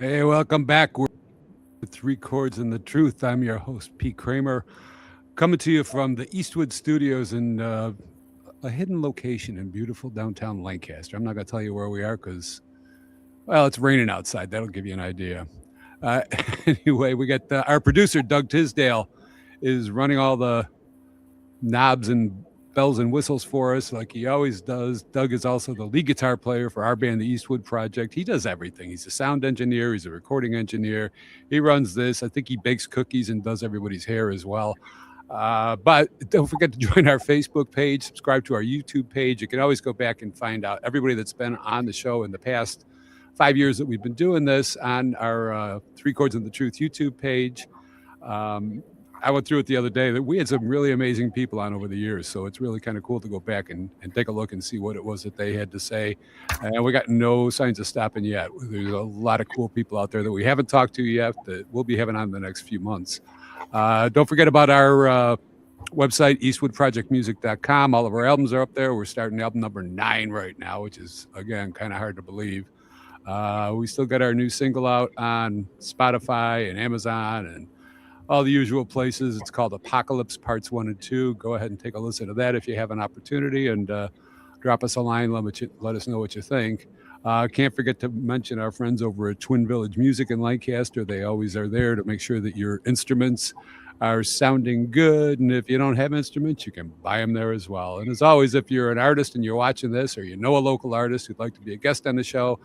Hey, welcome back. We're Three Chords and the Truth. I'm your host, Pete Kramer, coming to you from the Eastwood Studios in a hidden location in beautiful downtown Lancaster. I'm not going to tell you where we are because, well, it's raining outside. That'll give you an idea. Uh, anyway, we got our producer, Doug Tisdale, is running all the knobs and bells and whistles for us like he always does. Doug is also the lead guitar player for our band, the Eastwood Project. He does everything. He's a sound engineer, he's a recording engineer. He runs this. I think he bakes cookies and does everybody's hair as well. But don't forget to join our Facebook page, subscribe to our YouTube page. You can always go back and find out everybody that's been on the show in the past 5 years that we've been doing this on our Three Chords and the Truth YouTube page. Um, I went through it the other day that we had some really amazing people on over the years. So it's really kind of cool to go back and take a look and see what it was that they had to say. And we got no signs of stopping yet. There's a lot of cool people out there that we haven't talked to yet that we'll be having on in the next few months. Don't forget about our website, eastwoodprojectmusic.com. All of our albums are up there. We're starting album number 9 right now, which is, again, kind of hard to believe. We still got our new single out on Spotify and Amazon and all the usual places. It's called Apocalypse Parts 1 and 2. Go ahead and take a listen to that if you have an opportunity, and drop us a line. Let us know what you think. Can't forget to mention our friends over at Twin Village Music in Lancaster. They always are there to make sure that your instruments are sounding good. And if you don't have instruments, you can buy them there as well. And as always, if you're an artist and you're watching this, or you know a local artist who'd like to be a guest on the show,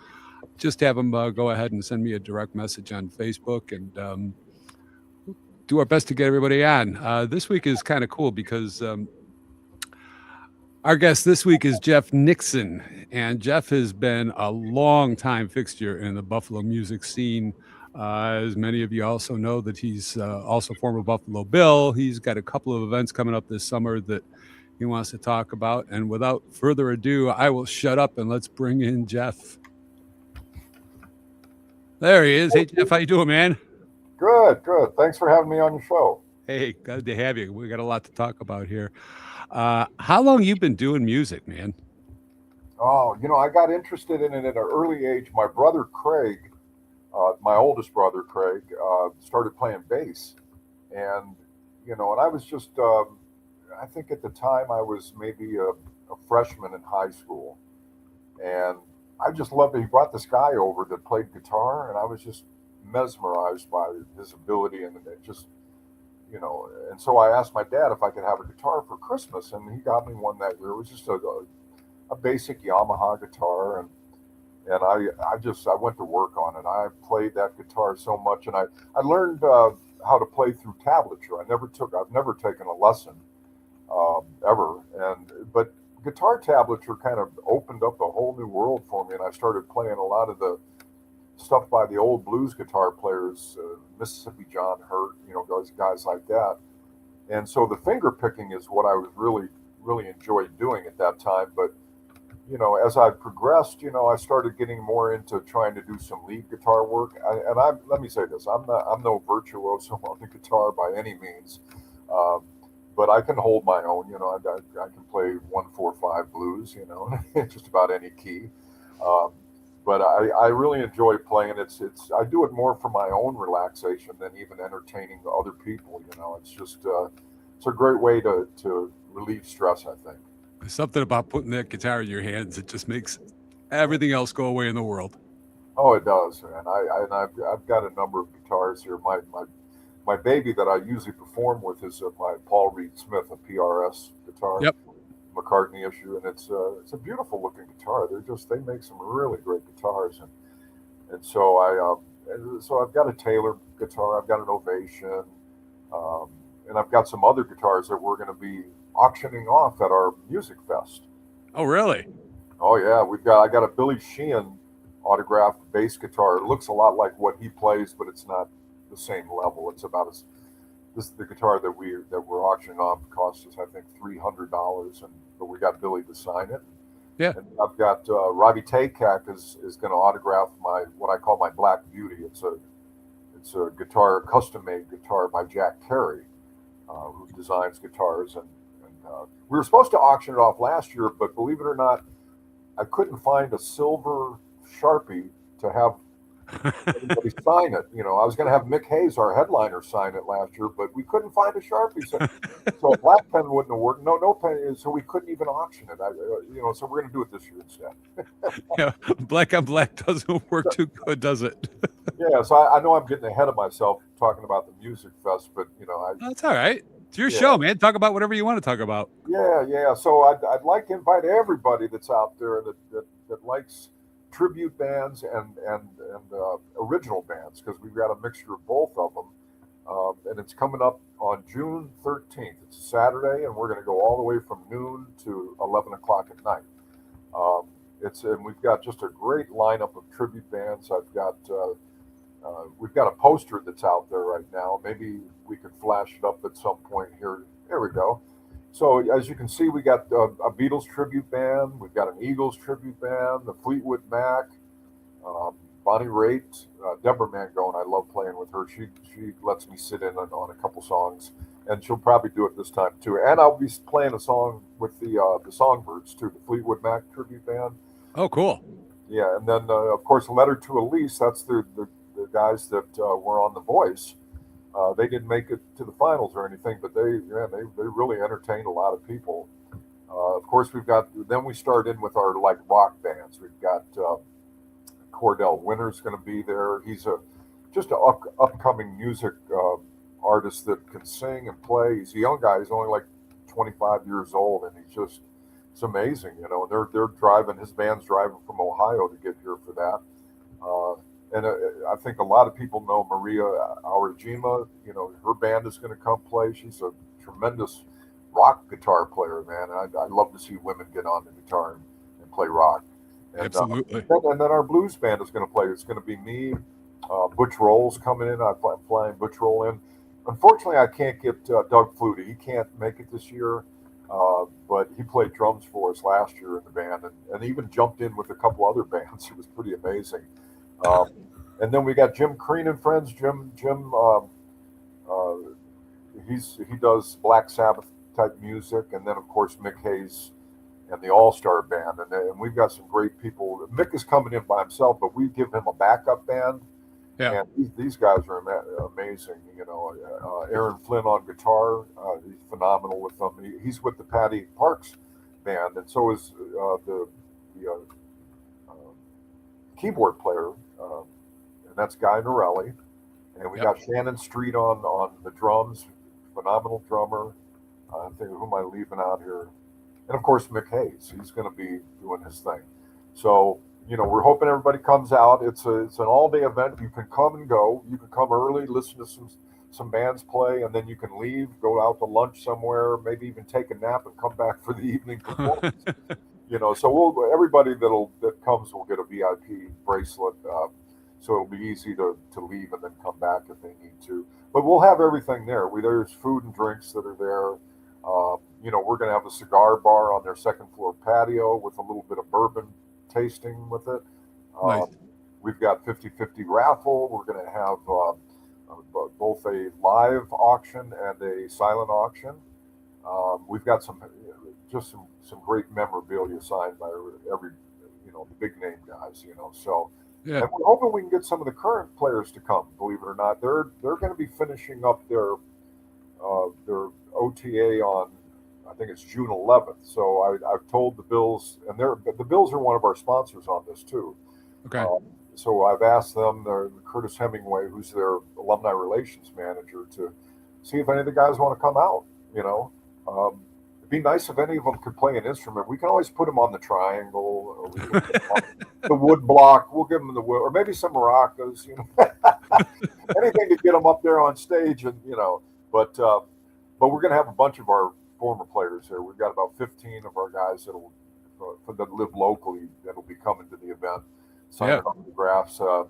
just have them go ahead and send me a direct message on Facebook, and do our best to get everybody on. This week is kind of cool because our guest this week is Jeff Nixon, and Jeff has been a long time fixture in the Buffalo music scene. As many of you also know, that he's also former Buffalo Bill. He's got a couple of events coming up this summer that he wants to talk about. And without further ado, I will shut up and let's bring in Jeff. There he is. Hey, Jeff, how you doing, man? Good, good. Thanks for having me on your show. Hey, glad to have you. We got a lot to talk about here. How long you been doing music, man? Oh, I got interested in it at an early age. My brother Craig, my oldest brother Craig, started playing bass, and and I was just, I think at the time I was maybe a freshman in high school, and I just loved it. He brought this guy over that played guitar, and I was just mesmerized by his ability, and it just and so I asked my dad if I could have a guitar for Christmas, and he got me one that year. It was just a basic Yamaha guitar, and I went to work on it. I played that guitar so much, and I learned how to play through tablature. I've never taken a lesson ever, but guitar tablature kind of opened up a whole new world for me, and I started playing a lot of the stuff by the old blues guitar players, Mississippi John Hurt, guys like that. And so the finger picking is what I was really enjoyed doing at that time. But as I progressed, I started getting more into trying to do some lead guitar work. Let me say this: I'm no virtuoso on the guitar by any means, um, but I can hold my own. I can play 1-4-5 blues. Just about any key. Um, but I really enjoy playing. I do it more for my own relaxation than even entertaining other people. It's just it's a great way to relieve stress, I think. There's something about putting that guitar in your hands that just makes everything else go away in the world. Oh, it does, and I've got a number of guitars here. My baby that I usually perform with is my Paul Reed Smith, a PRS guitar, Yep. McCartney issue, and it's a beautiful looking guitar. They make some really great guitars, and so I've got a Taylor guitar, I've got an Ovation, um, and I've got some other guitars that we're going to be auctioning off at our music fest. Oh, really? Oh yeah, I got a Billy Sheehan autographed bass guitar. It looks a lot like what he plays, but it's not the same level. It's about as this the guitar that we're auctioning off costs us I think $300, and but we got Billy to sign it. Yeah. And I've got Robbie Takak is going to autograph my what I call my Black Beauty. It's a guitar, custom made guitar by Jack Carey, who designs guitars, and we were supposed to auction it off last year, but believe it or not, I couldn't find a silver Sharpie to have Everybody sign it. I was going to have Mick Hayes, our headliner, sign it last year, but we couldn't find a Sharpie. So a black pen wouldn't have worked. No pen. So we couldn't even auction it. So we're going to do it this year instead. Yeah, black on black doesn't work too good, does it? Yeah. So I know I'm getting ahead of myself talking about the music fest, but That's all right. It's your yeah, show, man. Talk about whatever you want to talk about. yeah. So I'd like to invite everybody that's out there that likes tribute bands and original bands, because we've got a mixture of both of them. And it's coming up on June 13th. It's a Saturday, and we're going to go all the way from noon to 11 o'clock at night. And we've got just a great lineup of tribute bands. We've got a poster that's out there right now. Maybe we could flash it up at some point here. There we go. So as you can see, we got a Beatles tribute band. We've got an Eagles tribute band, the Fleetwood Mac, Bonnie Raitt, Deborah Mangone. I love playing with her. She lets me sit in on a couple songs, and she'll probably do it this time too. And I'll be playing a song with the Songbirds too, the Fleetwood Mac tribute band. Oh, cool. Yeah, and then of course, Letter to Elise. That's the guys that were on The Voice. They didn't make it to the finals or anything, but they really entertained a lot of people. Of course, we start in with our rock bands. We've got Cordell Winter's going to be there. He's just an upcoming music artist that can sing and play. He's a young guy. He's only like 25 years old, and it's amazing. They're driving. His band's driving from Ohio to get here for that. And I think a lot of people know Maria Aurajima. Her band is going to come play. She's a tremendous rock guitar player, man. And I love to see women get on the guitar and play rock. And, Absolutely. And then our blues band is going to play. It's going to be me. Butch Roll's coming in. I'm flying Butch Roll in. Unfortunately, I can't get Doug Flutie. He can't make it this year. But he played drums for us last year in the band, and even jumped in with a couple other bands. It was pretty amazing. And then we got Jim Crean and friends. Jim, he does Black Sabbath type music, and then of course Mick Hayes and the All Star Band, and we've got some great people. Mick is coming in by himself, but we give him a backup band. Yeah. And these guys are amazing. Aaron Flynn on guitar, he's phenomenal with them. He's with the Patty Parks band, and so is the keyboard player, and that's Guy Norelli. And we got Shannon Street on the drums, phenomenal drummer. I think, who am I leaving out here? And of course, Mick Hayes. He's going to be doing his thing. So, we're hoping everybody comes out. It's an all-day event. You can come and go. You can come early, listen to some bands play, and then you can leave, go out to lunch somewhere, maybe even take a nap and come back for the evening performance. So everybody that comes will get a VIP bracelet. So it'll be easy to leave and then come back if they need to. But we'll have everything there. There's food and drinks that are there. We're going to have a cigar bar on their second floor patio with a little bit of bourbon tasting with it. Nice. We've got 50-50 raffle. We're going to have both a live auction and a silent auction. We've got some great memorabilia signed by every the big name guys. So. Yeah. And we're hoping we can get some of the current players to come. Believe it or not, they're going to be finishing up their OTA on, I think it's June 11th. So I've told the Bills, and the Bills are one of our sponsors on this too. Okay. So I've asked them, Curtis Hemingway, who's their alumni relations manager, to see if any of the guys want to come out. It'd be nice if any of them could play an instrument. We can always put them on the triangle, or we can put them on the wood block. We'll give them the wood, or maybe some maracas. Anything to get them up there on stage, and But we're going to have a bunch of our former players here. We've got about 15 of our guys that live locally that'll be coming to the event, signing autographs. So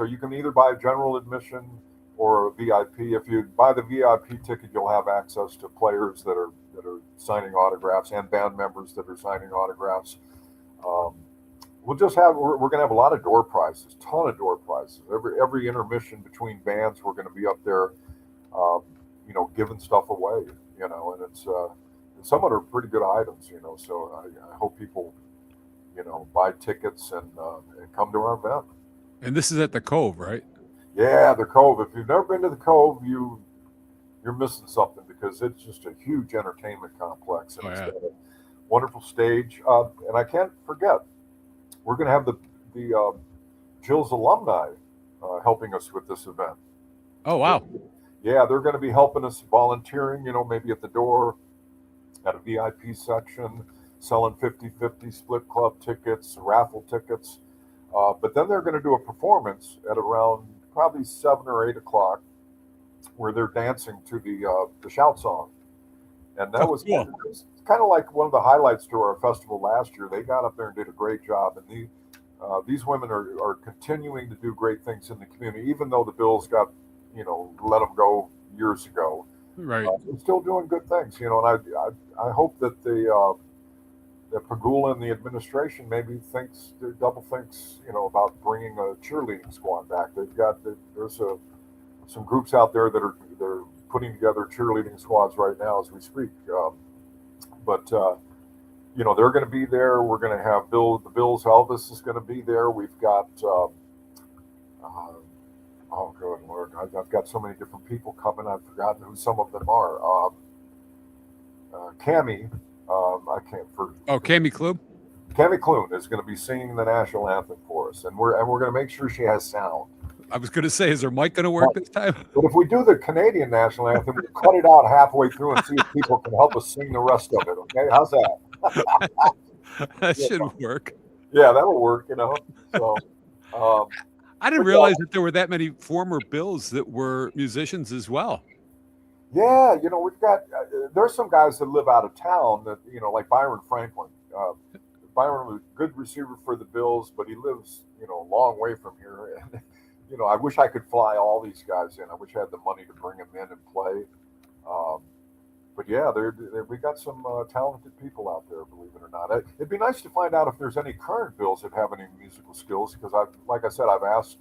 you can either buy general admission or a VIP. If you buy the VIP ticket, you'll have access to players that are signing autographs and band members that are signing autographs. We're going to have a lot of door prizes, ton of door prizes. Every intermission between bands, we're going to be up there, giving stuff away, and it's and some of it are pretty good items, So I hope people, buy tickets and come to our event. And this is at the Cove, right? Yeah, the Cove. If you've never been to the Cove, you're missing something because it's just a huge entertainment complex, and Oh it's yeah. got a wonderful stage. And I can't forget, we're going to have the Jill's alumni helping us with this event. Oh wow. Yeah, they're going to be helping us volunteering, maybe at the door, at a VIP section, selling 50/50 split club tickets, raffle tickets. But then they're going to do a performance at around probably 7 or 8 o'clock, where they're dancing to the shout song, and that Oh was cool. kind of like one of the highlights to our festival last year. They got up there and did a great job, and these women are continuing to do great things in the community, even though the Bills got let them go years ago. Right. They're still doing good things, and I hope that that Pagula and the administration maybe double thinks, about bringing a cheerleading squad back. There's some groups out there that they're putting together cheerleading squads right now as we speak. But they're going to be there. We're going to have the Bills. Elvis is going to be there. We've got uh, oh good Lord, I've got so many different people coming. I've forgotten who some of them are. Cami, I can't for Oh, Cami Klub. Cami Clune is going to be singing the national anthem for us, and we're going to make sure she has sound. I was going to say, is her mic going to work this time? But if we do the Canadian national anthem, we'll cut it out halfway through and see if people can help us sing the rest of it. Okay, how's that? That Yeah, should work. yeah, that'll work. So I didn't realize that there were that many former Bills that were musicians as well. yeah, we've got there's some guys that live out of town that like Byron Franklin. Byron was a good receiver for the Bills, but he lives a long way from here. And I wish I could fly all these guys in. I wish I had the money to bring them in and play. But yeah, we got some talented people out there, believe it or not. It'd be nice to find out if there's any current Bills that have any musical skills, because like I said, I've asked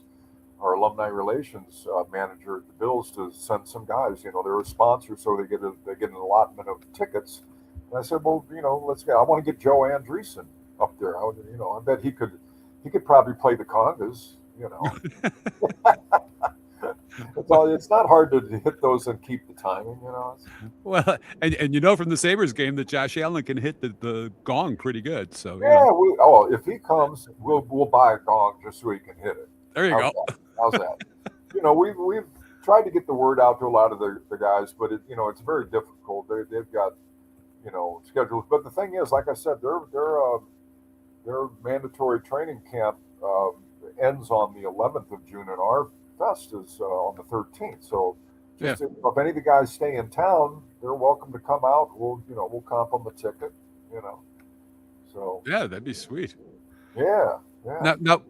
our alumni relations manager at the Bills to send some guys. They're a sponsor, so they get an allotment of tickets. And I said, well, let's go. I want to get Joe Andreessen up there. I bet he could probably play the congas. It's not hard to hit those and keep the timing. Well, and from the Sabres game that Josh Allen can hit the gong pretty good. So Yeah, if he comes, we'll buy a gong just so he can hit it. There you go. How's that? We've tried to get the word out to a lot of the guys, but it's very difficult. They've got schedules. But the thing is, like I said, their mandatory training camp ends on the 11th of June, and our fest is on the 13th. So if any of the guys stay in town, they're welcome to come out. We'll comp them a ticket. So yeah, that'd be sweet. Yeah. Now,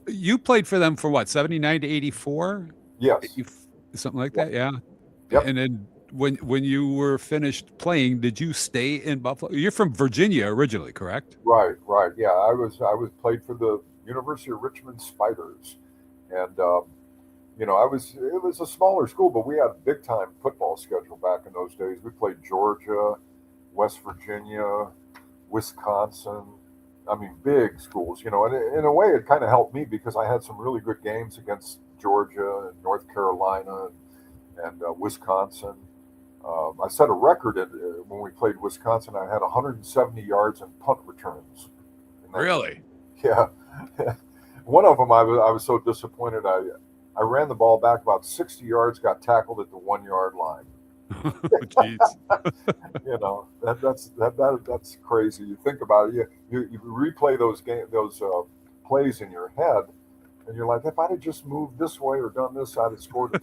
you played for them for what, 79 to 84? Yes. Something like that. Yeah. Yep. And then when you were finished playing, did you stay in Buffalo? You're from Virginia originally, correct? Right. Yeah, I was played for the University of Richmond Spiders, and it was a smaller school, but we had a big time football schedule back in those days. We played Georgia, West Virginia, Wisconsin. I mean, big schools, and in a way it kind of helped me because I had some really good games against Georgia and North Carolina and Wisconsin. I set a record when we played Wisconsin. I had 170 yards in punt returns. Really? Yeah. One of them, I was so disappointed. I ran the ball back about 60 yards, got tackled at the 1 yard line. Jeez. That's crazy. You think about it. You replay those plays in your head, and you're like, if I'd have just moved this way or done this, I'd have scored a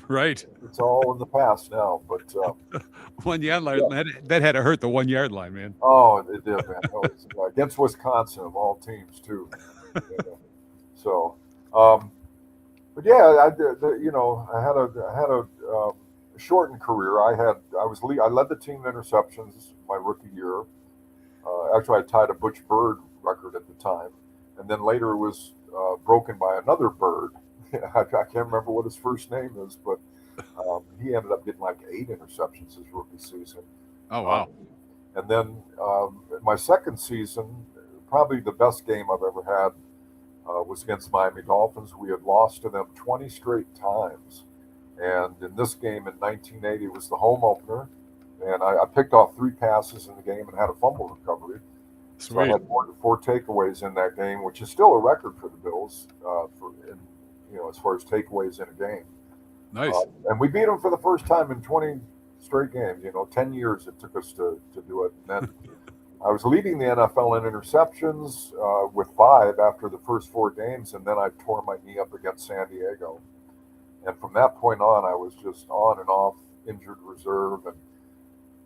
Right. It's all in the past now. But 1 yard line, that had to hurt the 1 yard line, man. Oh, it did, man. Against Wisconsin of all teams too. So, but yeah, I did. I had a shortened career. I led the team in interceptions my rookie year. Actually, I tied a Butch Bird record at the time, and then later it was broken by another Bird. I can't remember what his first name is, but he ended up getting like 8 interceptions his rookie season. Oh wow! And then my second season, probably the best game I've ever had. was against Miami Dolphins. We had lost to them 20 straight times. And in this game in 1980 was the home opener. And I picked off 3 passes in the game and had a fumble recovery. So I Sweet. had four takeaways in that game, which is still a record for the Bills, as far as takeaways in a game. Nice. And we beat them for the first time in 20 straight games. 10 years it took us to do it. And then I was leading the NFL in interceptions with 5 after the first 4 games, and then I tore my knee up against San Diego. And from that point on, I was just on and off injured reserve,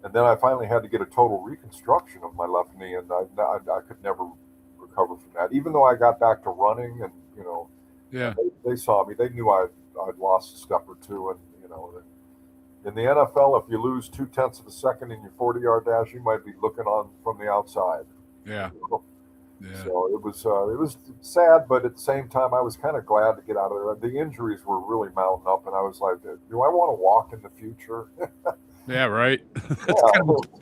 and then I finally had to get a total reconstruction of my left knee, and I could never recover from that. Even though I got back to running, and Yeah. they saw me, they knew I'd lost a step or two, and in the NFL, if you lose 0.2 of a second in your 40-yard dash, you might be looking on from the outside. Yeah. Yeah. So it was sad, but at the same time, I was kind of glad to get out of there. The injuries were really mounting up, and I was like, "Do I want to walk in the future?" Yeah. Right. That's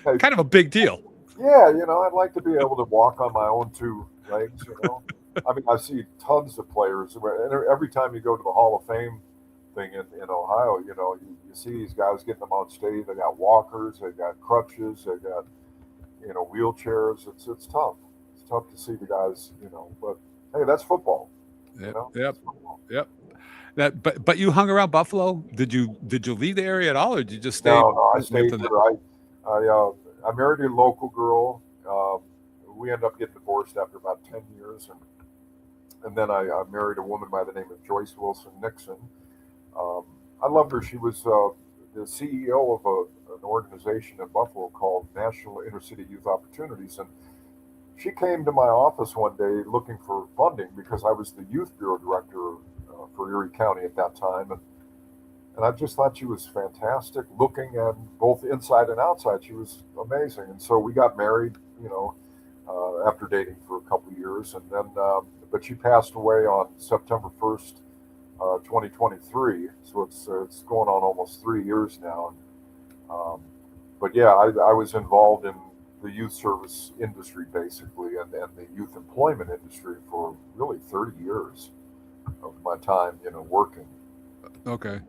Yeah, kind of a big deal. yeah, I'd like to be able to walk on my own 2 legs. I mean, I see tons of players, and every time you go to the Hall of Fame thing in Ohio, you see these guys getting them on stage. They got walkers, they got crutches, they got wheelchairs. It's tough. It's tough to see the guys, but hey, that's football. Yep. That's football. Yep. But you hung around Buffalo. Did you leave the area at all, or did you just stay? No, I stayed here. I married a local girl. We ended up getting divorced after about 10 years, and then I married a woman by the name of Joyce Wilson Nixon. I loved her. She was the CEO of an organization in Buffalo called National Intercity Youth Opportunities, and she came to my office one day looking for funding because I was the youth bureau director for Erie County at that time, and I just thought she was fantastic looking, and both inside and outside she was amazing. And so we got married, after dating for a couple of years, and then but she passed away on September 1st, 2023. So it's going on almost 3 years now. But yeah, I was involved in the youth service industry basically, and the youth employment industry for really 30 years of my time, working. Okay.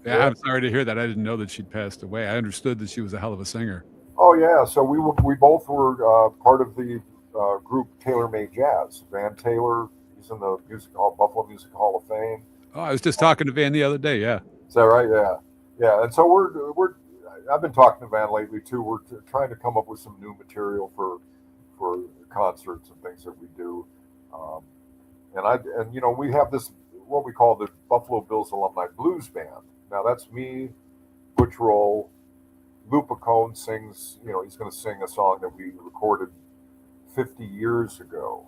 Yeah, I'm sorry to hear that. I didn't know that she'd passed away. I understood that she was a hell of a singer. Oh yeah, so we both were part of the group Taylor Made Jazz. Van Taylor, he's in the Buffalo Music Hall of Fame. Oh, I was just talking to Van the other day. Yeah. Is that right? Yeah, yeah. And so we're I've been talking to Van lately too. We're trying to come up with some new material for concerts and things that we do. And we have this what we call the Buffalo Bills Alumni Blues Band. Now that's me, Butch Roll, Lou Picone sings. He's going to sing a song that we recorded 50 years ago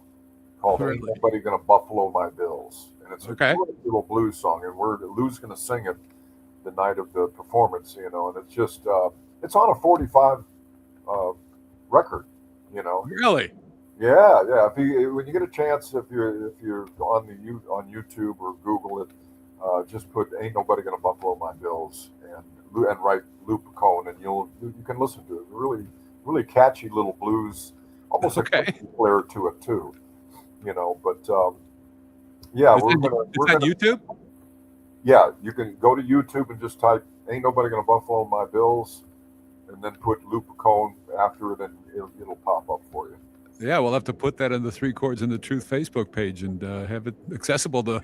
called "Ain't Nobody Gonna Buffalo My Bills," and it's a great little blues song. And Lou's going to sing it the night of the performance. And it's just it's on a 45 record. Really? Yeah, yeah. When you get a chance, if you're on YouTube or Google it, just put "Ain't Nobody Gonna Buffalo My Bills" and write Lou Picone, and you can listen to it. Really, really catchy little blues, almost a flair to it too. But yeah, we're gonna YouTube. Yeah, you can go to YouTube and just type "Ain't Nobody Gonna Buffalo My Bills," and then put Lou Picone after it, and it'll pop up for you. Yeah, we'll have to put that on the Three Chords and the Truth Facebook page and have it accessible to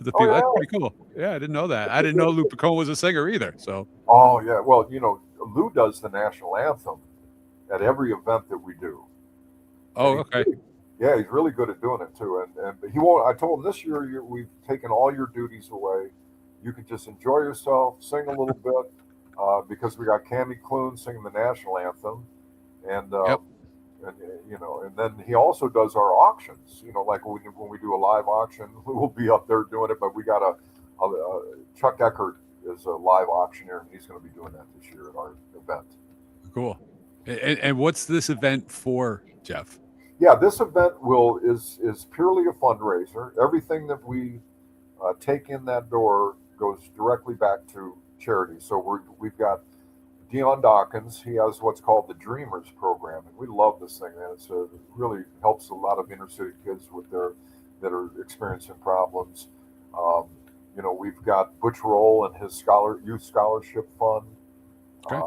the people. That's pretty cool. Yeah, I didn't know that. I didn't know Lou Picone was a singer either. So. Oh yeah, well, Lou does the national anthem at every event that we do. Oh, okay. Yeah, he's really good at doing it too. And he won't. I told him this year we've taken all your duties away. You can just enjoy yourself, sing a little bit, because we got Cammy Clune singing the national anthem, and and then he also does our auctions. Like when we do a live auction, we'll be up there doing it. But we got Chuck Eckert is a live auctioneer, and he's going to be doing that this year at our event. Cool. And what's this event for, Jeff? Yeah, this event is purely a fundraiser. Everything that we take in that door goes directly back to charity. So we've got Dion Dawkins. He has what's called the Dreamers program, and we love this thing, man. It really helps a lot of inner city kids with their that are experiencing problems. Um, we've got Butch Roll and his youth scholarship fund. Okay.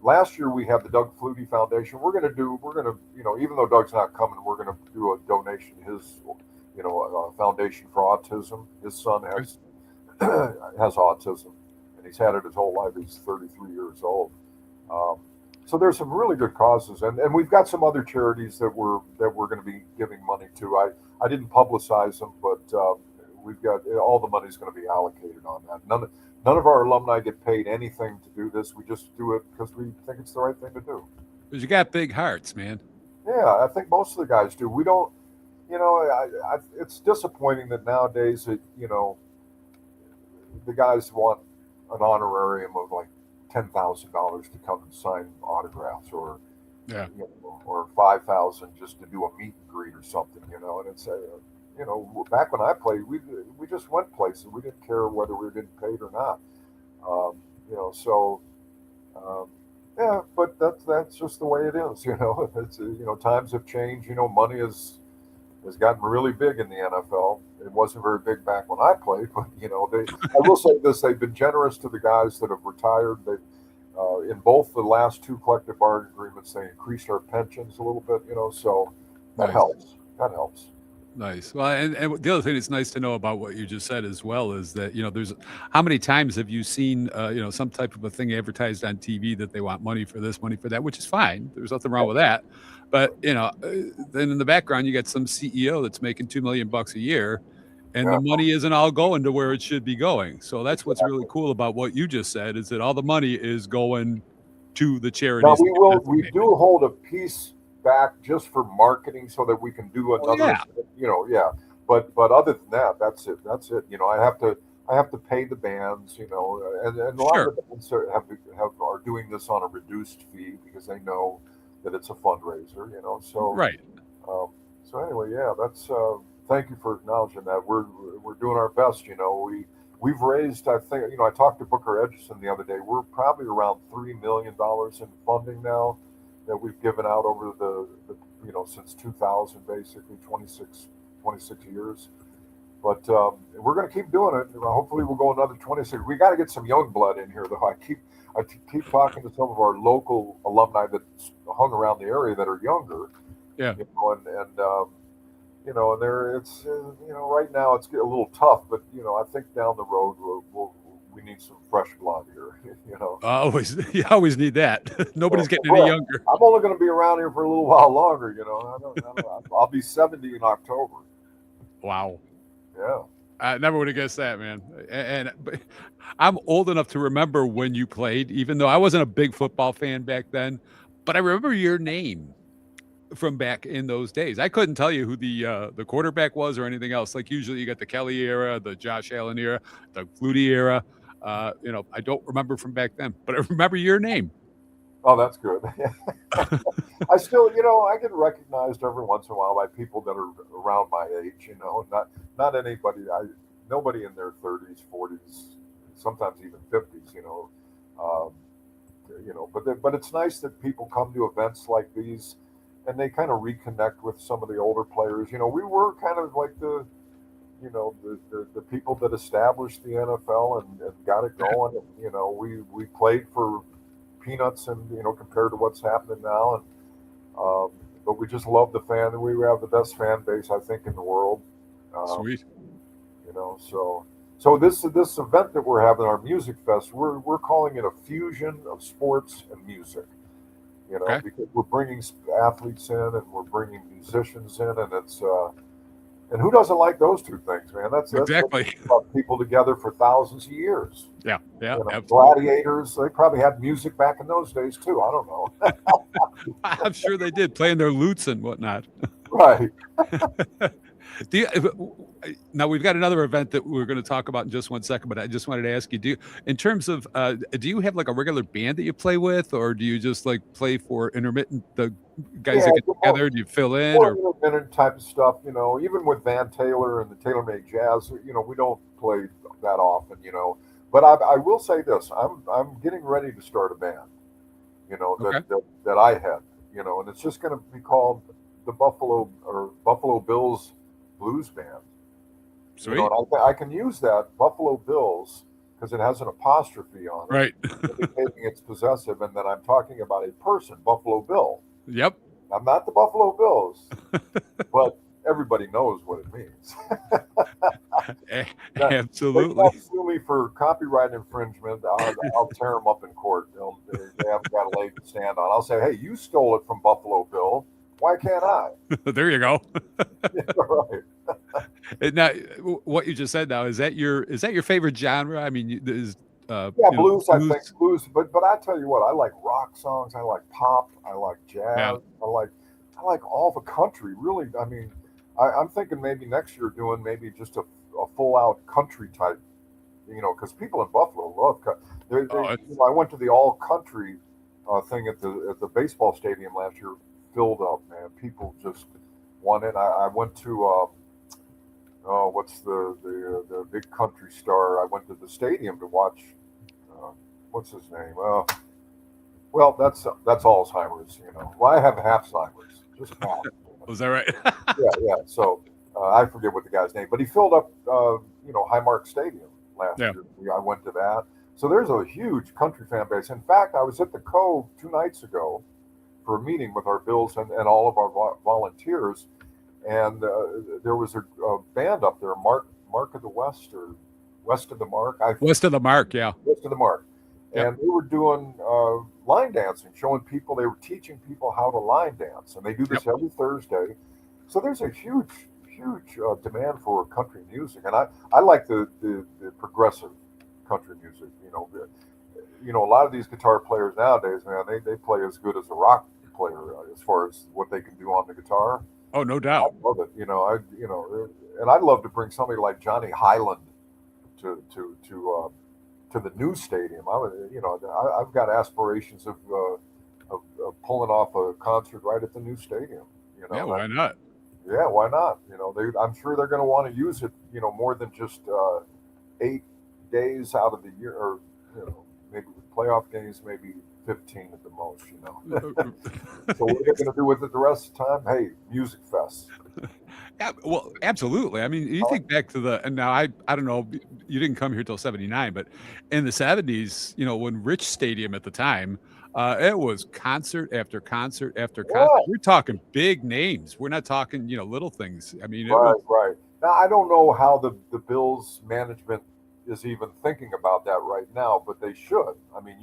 Last year we had the Doug Flutie Foundation. Even though Doug's not coming, we're going to do a donation to his, foundation for autism. His son has has autism, and he's had it his whole life. He's 33 years old. Um, so there's some really good causes, and we've got some other charities that we're going to be giving money to. I didn't publicize them, but we've got all the money's going to be allocated on that. None of our alumni get paid anything to do this. We just do it because we think it's the right thing to do. Because you got big hearts, man. Yeah, I think most of the guys do. We don't, it's disappointing that nowadays the guys want an honorarium of like $10,000 to come and sign autographs, or Yeah. or 5,000 just to do a meet and greet or something, and it's back when I played, we just went places. We didn't care whether we were getting paid or not. Um, so yeah, but that's just the way it is. It's times have changed. Money has gotten really big in the NFL. It wasn't very big back when I played, but I will say this: they've been generous to the guys that have retired. They in both the last two collective bargaining agreements, they increased our pensions a little bit. So that Nice. helps. That helps. Nice. Well, and the other thing that's nice to know about what you just said as well is that, there's how many times have you seen, some type of a thing advertised on TV that they want money for this, money for that, which is fine. There's nothing wrong with that. But, then in the background, you got some CEO that's making $2 million a year, and Yeah. the money isn't all going to where it should be going. So that's what's really cool about what you just said, is that all the money is going to the Now charities. we do hold a piece back just for marketing so that we can do another, yeah. But other than that, that's it. I have to pay the bands, and a lot Sure. of the bands are doing this on a reduced fee because they know that it's a fundraiser, So Right. so anyway, yeah, that's thank you for acknowledging that. We're doing our best, We've raised, I think, I talked to Booker Edgerton the other day. We're probably around $3 million in funding now that we've given out over the since 2000, basically 26 years. But we're going to keep doing it. Hopefully, we'll go another 26. We got to get some young blood in here, though. I keep talking to some of our local alumni that hung around the area that are younger. Yeah. And there it's right now it's a little tough, but I think down the road we need some fresh blood here. You always need that. Nobody's getting any younger. I'm only going to be around here for a little while longer. I'll be 70 in October. Wow. Yeah. I never would have guessed that, man. But I'm old enough to remember when you played, even though I wasn't a big football fan back then. But I remember your name from back in those days. I couldn't tell you who the quarterback was or anything else. Like usually you got the Kelly era, the Josh Allen era, the Flutie era. I don't remember from back then, but I remember your name. Oh, that's good. I still, I get recognized every once in a while by people that are around my age. Not anybody. Nobody in their 30s, 40s, sometimes even 50s. But it's nice that people come to events like these, and they kind of reconnect with some of the older players. We were kind of like the people that established the NFL and got it going. And, we played for peanuts and compared to what's happening now, and but we just love the fan. We have the best fan base, I think, in the world. Sweet. So this event that we're having, our music fest, we're calling it a fusion of sports and music. Okay. Because we're bringing athletes in and we're bringing musicians in, and it's and who doesn't like those two things, man? That's Exactly. brought people together for thousands of years. Yeah. Absolutely. Gladiators, they probably had music back in those days too. I don't know. I'm sure they did, playing their lutes and whatnot. Right. Now we've got another event that we're going to talk about in just one second, but I just wanted to ask you, in terms of, do you have like a regular band that you play with, or do you just like play for intermittent, the guys that get together? Do you fill in or intermittent type of stuff? Even with Van Taylor and the Taylor Made Jazz, we don't play that often, But I will say this: I'm getting ready to start a band, that I had, and it's just going to be called the Buffalo Bills Blues Band. You know, Sweet. and I can use that Buffalo Bills because it has an apostrophe on it, Right. indicating it's possessive, and then I'm talking about a person, Buffalo Bill. Yep. I'm not the Buffalo Bills, but everybody knows what it means. A- Now, they try Absolutely. to sue me for copyright infringement. I'll tear them up in court. They haven't got a leg to stand on. I'll say, hey, you stole it from Buffalo Bill. Why can't I? There you go. Right. Now, what you just said now, is that your favorite genre? I mean, is Yeah, blues. I think blues? blues. But I tell you what, I like rock songs. I like pop. I like Yeah. jazz. I like all the country. Really, I mean, I'm thinking maybe next year doing maybe just a full out country type. You know, because people in Buffalo love. Oh, I went to the all country thing at the baseball stadium last year. Filled up, man. People just wanted. I went to. Oh, what's the big country star? I went to the stadium to watch. Uh, what's his name? Well, that's Alzheimer's. You know, well, I have Halfzheimer's, just half. was that right? Yeah. So I forget what the guy's name, but he filled up, Highmark Stadium last Yeah. year. I went to that. So there's a huge country fan base. In fact, I was at the Cove 2 nights ago for a meeting with our Bills and all of our volunteers, and there was a band up there, Mark of the West or West of the Mark. West of the Mark. Yeah. West of the Mark, Yep. and they were doing line dancing, showing people. They were teaching people how to line dance, and they do this Yep. every Thursday. So there's a huge demand for country music, and I like the progressive country music. A lot of these guitar players nowadays, man, they play as good as a rock player as far as what they can do on the guitar. Oh, no I doubt. love it. And I'd love to bring somebody like Johnny Highland to the new stadium. I've got aspirations of pulling off a concert right at the new stadium. You Yeah. know, Why not? yeah, why not? I'm sure they're going to want to use it. More than just 8 days out of the year, or maybe playoff games, maybe 15 at the most. So what are they going to do with it the rest of the time? Hey, music fest. Yeah, well, absolutely. I mean, you think back to and now I don't know, you didn't come here till 79, but in the 70s, when Rich Stadium at the time, it was concert after concert after concert. Yeah, We're talking big names. We're not talking, little things. I mean, it was right. Now I don't know how the Bills management is even thinking about that right now, but they should. I mean,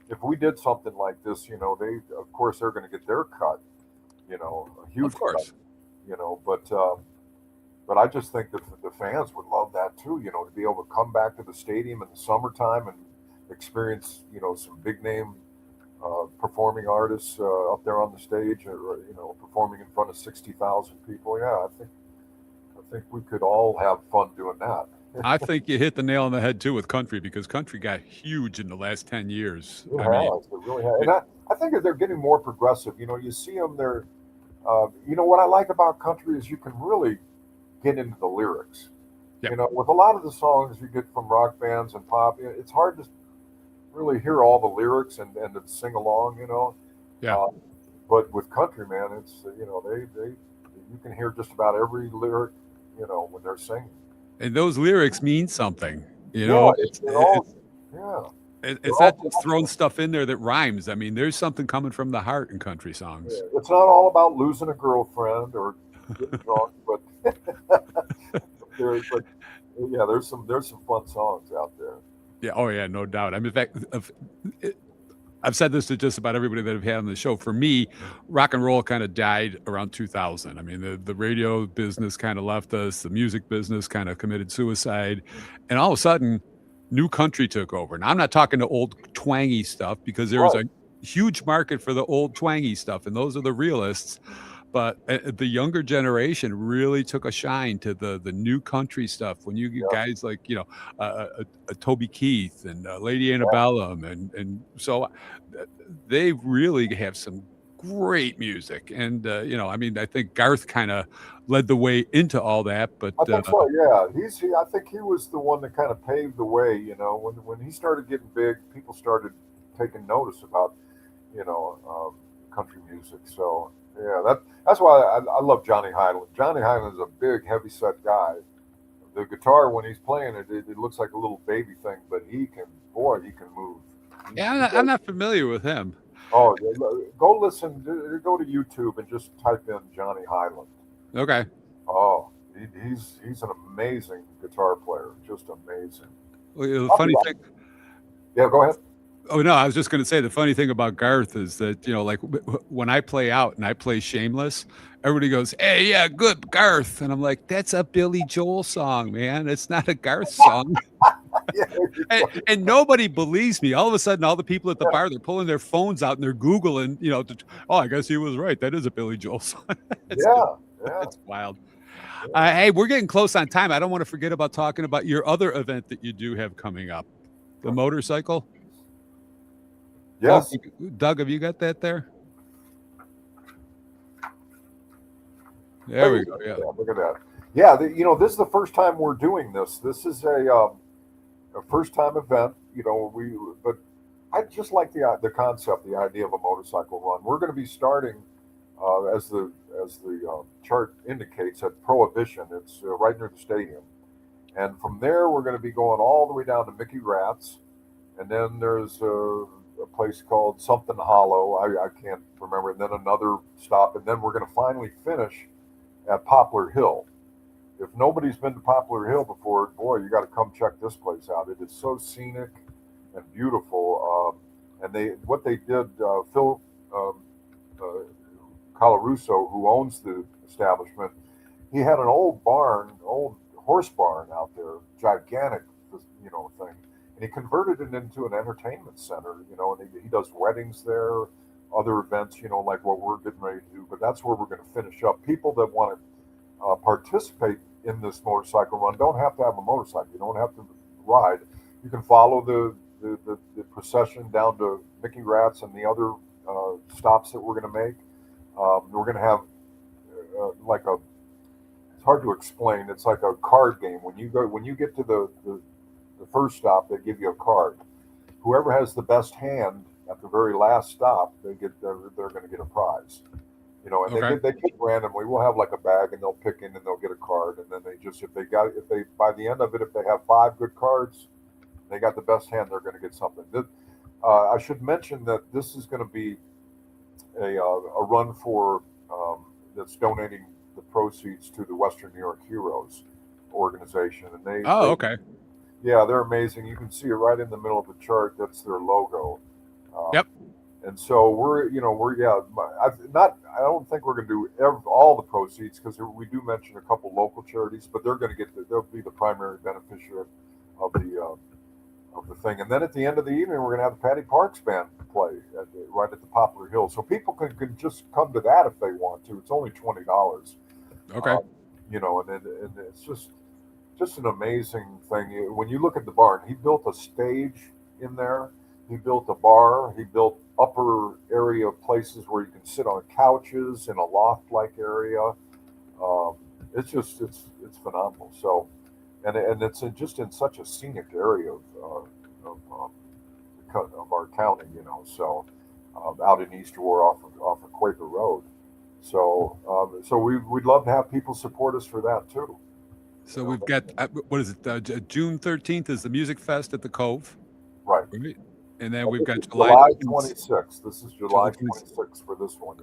if we did something like this, they of course they're going to get their cut. A huge of cut. course. But I just think that the fans would love that too. To be able to come back to the stadium in the summertime and experience, some big name performing artists up there on the stage, or performing in front of 60,000 people. Yeah, I think we could all have fun doing that. I think you hit the nail on the head too with country because country got huge in the last 10 years. It I mean, has. It really has. And it, I think that they're getting more progressive. You see them. What I like about country is you can really get into the lyrics. yeah, With a lot of the songs you get from rock bands and pop, it's hard to really hear all the lyrics and to sing along. yeah. Uh, but with country, man, it's they you can hear just about every lyric, when they're singing. And those lyrics mean something. Yeah, It's they're all it's yeah, they're it's not all just throwing passionate. stuff in there that rhymes. I mean, there's something coming from the heart in country songs. Yeah, it's not all about losing a girlfriend or getting drunk, but but yeah, there's some fun songs out there. Yeah. Oh, yeah. No doubt. I mean, in fact, I've said this to just about everybody that I've had on the show. For me, rock and roll kind of died around 2000. I mean, the radio business kind of left us. The music business kind of committed suicide, and all of a sudden, new country took over. Now, I'm not talking the old twangy stuff because there is Right. a huge market for the old twangy stuff, and those are the realists. But the younger generation really took a shine to the new country stuff. When you get Yeah. guys like Toby Keith and Lady Yeah. Antebellum, and so they really have some great music. And I mean, I think Garth kind of led the way into all that. But I think so. Yeah, I think he was the one that kind of paved the way. When he started getting big, people started taking notice about country music. So Yeah, that's why I love Johnny Hyland. Johnny Hyland is a big, heavy-set guy. The guitar, when he's playing it, it looks like a little baby thing, but boy, he can move. Yeah, He I'm does. not familiar with him. Oh, go listen. Go to YouTube and just type in Johnny Hyland. Okay. Oh, he's an amazing guitar player, just amazing. Well, the funny thing. Yeah, go ahead. Oh no, I was just going to say the funny thing about Garth is that like when I play out and I play Shameless, everybody goes, "Hey, yeah, good Garth," and I'm like, "That's a Billy Joel song, man. It's not a Garth song." Yeah, And nobody believes me. All of a sudden, all the people at the bar, they're pulling their phones out and they're Googling, oh, I guess he was right. That is a Billy Joel song. it's just, yeah, yeah. it's wild. Hey, we're getting close on time. I don't want to forget about talking about your other event that you do have coming up, the motorcycle. Yes. Doug, have you got that there? There we go. Yeah. Look at that. Yeah, this is the first time we're doing this. This is a first time event. But I just like the concept, the idea of a motorcycle run. We're going to be starting as the chart indicates at Prohibition. It's right near the stadium, and from there we're going to be going all the way down to Mickey Rat's, and then there's a place called something Hollow. I can't remember. And then another stop, and then we're going to finally finish at Poplar Hill. If nobody's been to Poplar Hill before, boy, you got to come check this place out. It is so scenic and beautiful. And what they did, Phil Colarusso, who owns the establishment, he had an old horse barn out there, gigantic, thing, and he converted it into an entertainment center. And he does weddings there, other events, like what we're getting ready to do. But that's where we're going to finish up. People that want to participate in this motorcycle run don't have to have a motorcycle. You don't have to ride. You can follow the procession down to Mickey Rat's and the other stops that we're going to make. We're going to have it's hard to explain. It's like a card game. When you get to the first stop, they give you a card. Whoever has the best hand at the very last stop, they're going to get a prize. And Okay. they pick randomly. We'll have like a bag, and they'll pick in, and they'll get a card, and then if they by the end of it, if they have 5 good cards, they got the best hand, they're going to get something. I should mention that this is going to be a run for that's donating the proceeds to the Western New York Heroes organization, and Okay. yeah, they're amazing. You can see it right in the middle of the chart. That's their logo. Yep. And so I don't think we're going to do all the proceeds, because we do mention a couple local charities, but they'll be the primary beneficiary of the thing. And then at the end of the evening, we're going to have the Patty Parks Band play right at the Poplar Hill, so people can just come to that if they want to. It's only $20. Okay. And it's just an amazing thing. When you look at the barn, he built a stage in there. He built a bar. He built upper area places where you can sit on couches in a loft-like area. It's phenomenal. So, and it's just in such a scenic area of our county, So, out in East Aurora off of Quaker Road. So, we'd love to have people support us for that too. So we've got what is it? June 13th is the Music Fest at the Cove. Right. And then we've got July 26th. This is July 26th for this one.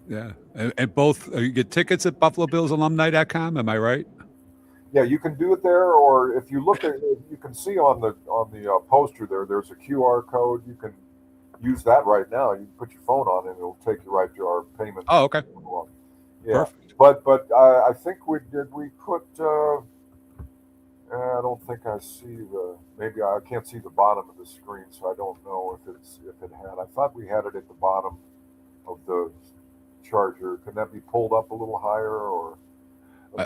Yeah. Yeah. And both you get tickets at buffalobillsalumni.com. Am I right? Yeah, you can do it there, or if you look at, you can see on the poster there's a QR code. You can use that right now. You can put your phone on, and it'll take you right to our payment. Oh, okay. Yeah. Perfect. But I think we put. I don't think I see maybe I can't see the bottom of the screen, so I don't know if it had. I thought we had it at the bottom of the charger. Can that be pulled up a little higher, or?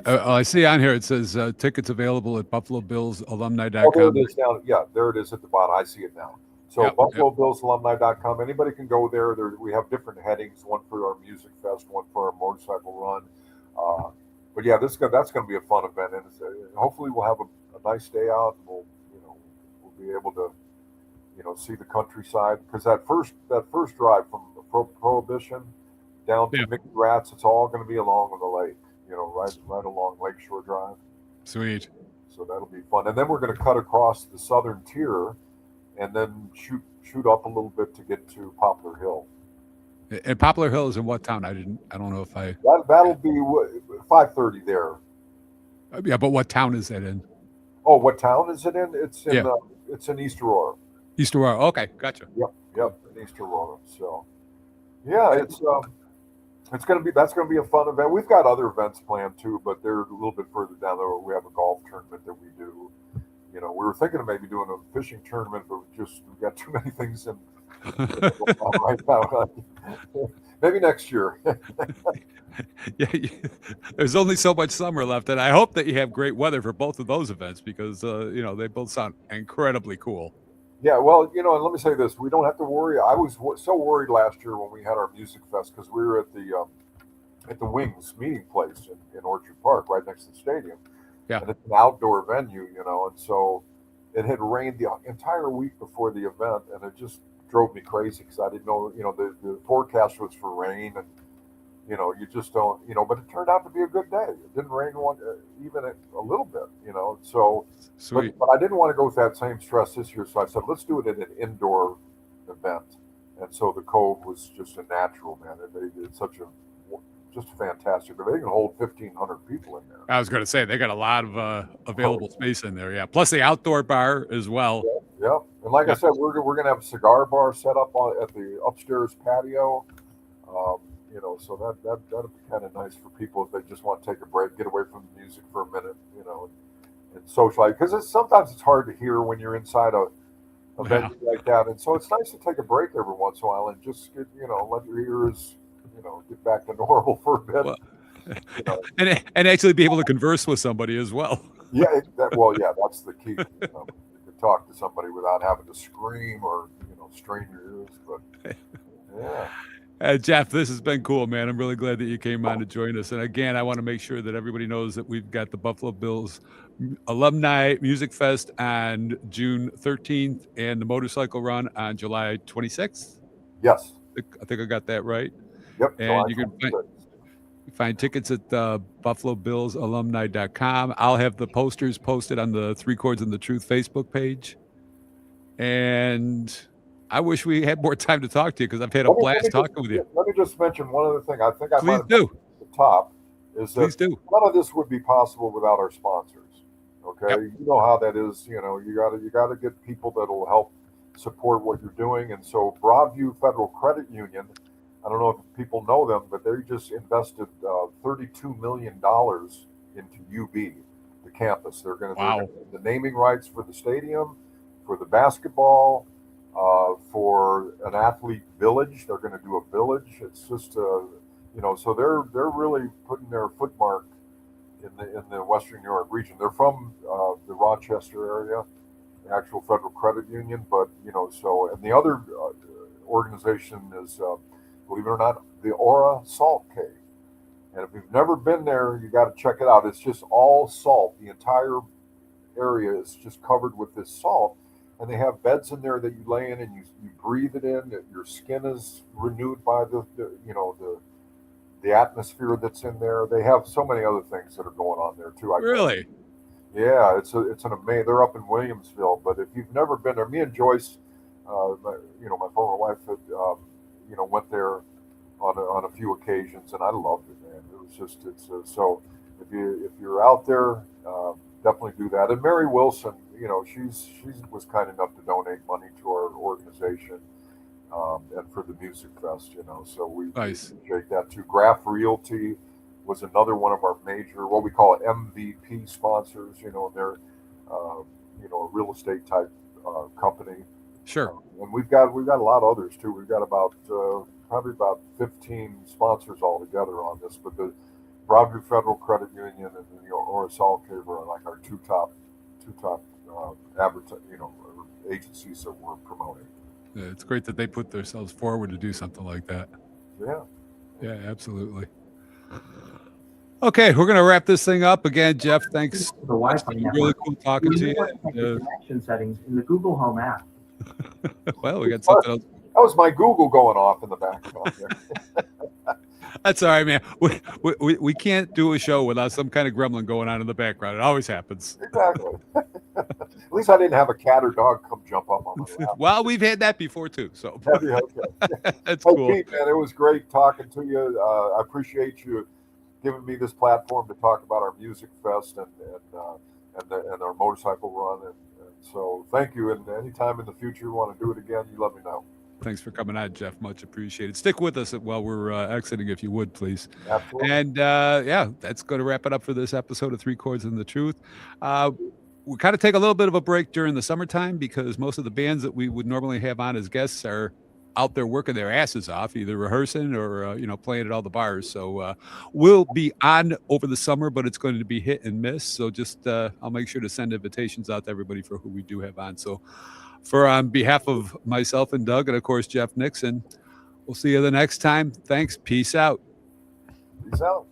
I see on here it says tickets available at buffalobillsalumni.com. Oh, there it is down. Yeah, there it is at the bottom. I see it now. So Yep, buffalobillsalumni.com. Anybody can go there. We have different headings. One for our music fest, one for our motorcycle run. But yeah, that's going to be a fun event, and hopefully we'll have a nice day out. And we'll be able to see the countryside, because that first drive from Prohibition down to Yeah. Mickey Rats. It's all going to be along the lake, right along Lakeshore Drive. Sweet. So that'll be fun. And then we're going to cut across the southern tier, and then shoot up a little bit to get to Poplar Hill. And Poplar Hill is in what town? I don't know if I. That'll be 5:30 there. Yeah, but what town is that in? Oh, what town is it in? It's in Yeah. it's in East Aurora. East Aurora. Okay, gotcha. Yep, in East Aurora. So yeah, it's that's gonna be a fun event. We've got other events planned too, but they're a little bit further down there. We have a golf tournament that we do. We were thinking of maybe doing a fishing tournament, but we got too many things in right now. Maybe next year. Yeah, there's only so much summer left, and I hope that you have great weather for both of those events because they both sound incredibly cool. Yeah, well, and let me say this: we don't have to worry. I was so worried last year when we had our music fest because we were at the Wings meeting place in Orchard Park, right next to the stadium. Yeah, and it's an outdoor venue, and so it had rained the entire week before the event, and it just drove me crazy because I didn't know, the forecast was for rain, and you just don't, but it turned out to be a good day. It didn't rain even a little bit, so. Sweet. But I didn't want to go with that same stress this year, so I said, let's do it at an indoor event. And so the Cove was just a natural, man. It's just fantastic. They can hold 1,500 people in there. I was going to say they got a lot of available space in there, yeah. Plus the outdoor bar as well. Yeah. And like I said, we're going to have a cigar bar set up at the upstairs patio. So that'll be kind of nice for people if they just want to take a break, get away from the music for a minute, and socialize, because sometimes it's hard to hear when you're inside a venue like that, and so it's nice to take a break every once in a while and just get, let your ears get back to normal for a bit. Well, and actually be able to converse with somebody as well. Yeah, that's the key. You can talk to somebody without having to scream or strain your ears. But yeah. Jeff, this has been cool, man. I'm really glad that you came on to join us. And again, I want to make sure that everybody knows that we've got the Buffalo Bills Alumni Music Fest on June 13th and the motorcycle run on July 26th. Yes. I think I got that right. Yep. And you can find tickets at buffalobillsalumni.com. I'll have the posters posted on the Three Chords and the Truth Facebook page. And I wish we had more time to talk to you because I've had a blast talking with you. Let me just mention one other thing. I think I might have do. At the top is that Please do. None of this would be possible without our sponsors. Okay, Yep. You know how that is. You gotta get people that'll help support what you're doing. And so Broadview Federal Credit Union, I don't know if people know them, but they just invested $32 million into UB, the campus. They're going to do the naming rights for the stadium, for the basketball, for an athlete village. They're going to do a village. It's just so they're really putting their footmark in the Western New York region. They're from the Rochester area, the actual Federal Credit Union, but and the other organization is, believe it or not, the Aura Salt Cave. And if you've never been there, you got to check it out. It's just all salt. The entire area is just covered with this salt. And they have beds in there that you lay in and you breathe it in. Your skin is renewed by the atmosphere that's in there. They have so many other things that are going on there too. Really? Yeah, it's an amazing. They're up in Williamsville, but if you've never been there, me and Joyce, my former wife, had, went there on a few occasions, and I loved it, man. It was just so if you're out there, definitely do that. And Mary Wilson, she was kind enough to donate money to our organization and for the music fest, so we appreciate that too. Graph Realty was another one of our major, what we call MVP sponsors, and they're a real estate type company. Sure. And we've got a lot of others too. We've got probably about 15 sponsors altogether on this, but the Broadview Federal Credit Union and the Aura Salt Cave are like our two top agencies that we're promoting. Yeah, it's great that they put themselves forward to do something like that. Yeah, absolutely. Okay, we're going to wrap this thing up. Again, Jeff, thanks. The Wi-Fi really cool talking to you. Connection settings in the Google Home app. Well, we got something else. That was my Google going off in the background there. That's all right, man. We can't do a show without some kind of gremlin going on in the background. It always happens. Exactly. At least I didn't have a cat or dog come jump up on my lap. Well, we've had that before too. So Yeah, okay. that's Hey, cool. Pete, man, it was great talking to you. I appreciate you giving me this platform to talk about our music fest and our motorcycle run. And so thank you. And anytime in the future you want to do it again, you let me know. Thanks for coming on, Jeff. Much appreciated. Stick with us while we're exiting, if you would, please. Absolutely. And yeah, that's going to wrap it up for this episode of Three Chords and the Truth. We kind of take a little bit of a break during the summertime because most of the bands that we would normally have on as guests are out there working their asses off, either rehearsing or playing at all the bars. So we'll be on over the summer, but it's going to be hit and miss. So just I'll make sure to send invitations out to everybody for who we do have on. So on behalf of myself and Doug, and of course Jeff Nixon, we'll see you the next time. Thanks. Peace out. Peace out.